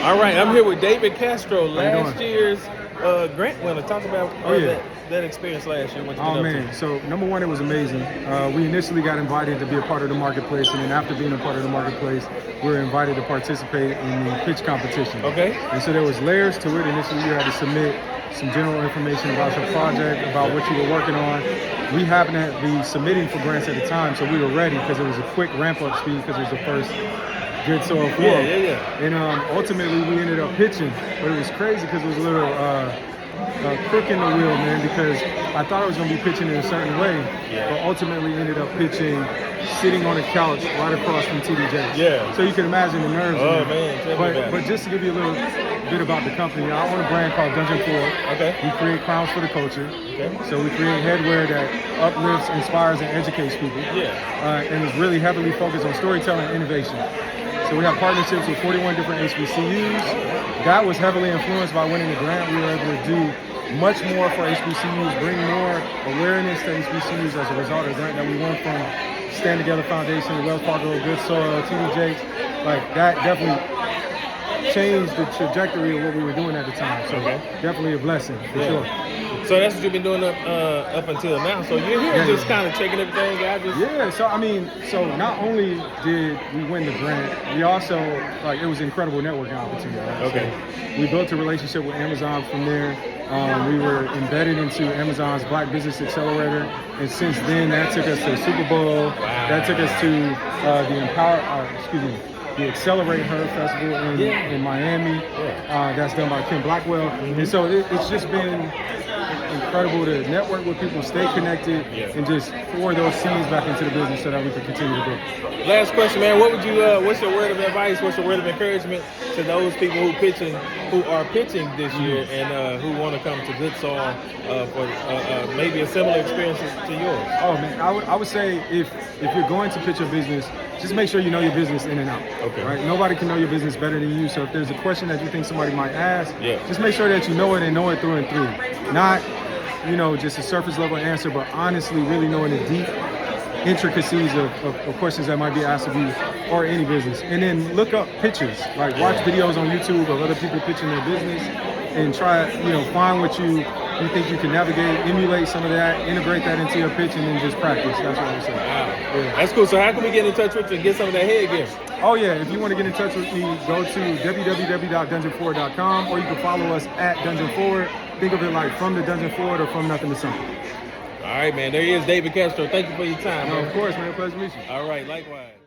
All right, I'm here with David Castro, last year's grant winner. Talk about that experience last year. What you been Oh up man, to. so number one, it was amazing. We initially got invited to be a part of the marketplace, and then after being a part of the marketplace, we were invited to participate in the pitch competition. Okay. And so there was layers to it. Initially, you had to submit some general information about your project, about what you were working on. We happened to be submitting for grants at the time, so we were ready because it was a quick ramp-up speed because it was the first Good Soil Forum. Yeah. And ultimately, we ended up pitching, but it was crazy because it was a little crook in the wheel, man, because I thought I was going to be pitching in a certain way, but ultimately ended up pitching sitting on a couch right across from TD Jakes. Yeah. So you can imagine the nerves. Oh, man. Tell me about it. But just to give you a little bit about the company, I own a brand called Dungeon 4. Okay. We create crowns for the culture. Okay. So we create headwear that uplifts, inspires, and educates people. Yeah. And is really heavily focused on storytelling and innovation. So we have partnerships with 41 different HBCUs. That was heavily influenced by winning the grant. We were able to do much more for HBCUs, bring more awareness to HBCUs as a result of the grant that we won from Stand Together Foundation, Wells Fargo, Good Soil, TD Jakes. Like that definitely changed the trajectory of what we were doing at the time. So definitely a blessing for sure. So that's what you've been doing up until now. So you're here just kind of checking everything out. So not only did we win the grant, we also it was an incredible networking opportunity. Right? Okay. So we built a relationship with Amazon from there. We were embedded into Amazon's Black Business Accelerator, and since then that took us to the Super Bowl. Wow. That took us to the Accelerate Her Festival in Miami. That's done by Kim Blackwell. And so it's just been incredible to network with people, stay connected, and just pour those seeds back into the business so that we can continue to grow. Last question, man. What would you? What's your word of advice? What's your word of encouragement to those people who are pitching this year and who want to come to Good Soil for maybe a similar experience to yours? Oh man, I would say if you're going to pitch your business, just make sure you know your business in and out. Okay. Right? Nobody can know your business better than you. So if there's a question that you think somebody might ask, just make sure that you know it and know it through and through. Not, just a surface level answer, but honestly really knowing the deep intricacies of questions that might be asked of you or any business. And then look up pitches, like watch videos on YouTube of other people pitching their business and try, find what you think you can navigate, emulate some of that, integrate that into your pitch, and then just practice. That's what I would say. Wow. Yeah. That's cool. So how can we get in touch with you and get some of that head gear? Oh yeah, if you want to get in touch with me, go to www.dungeon4.com, or you can follow us at Dungeon Forward. Think of it like from the Dungeon Forward or from nothing to something. All right, man. There he is, David Castro. Thank you for your time. Of course, man. Pleasure to meet you. All right, likewise.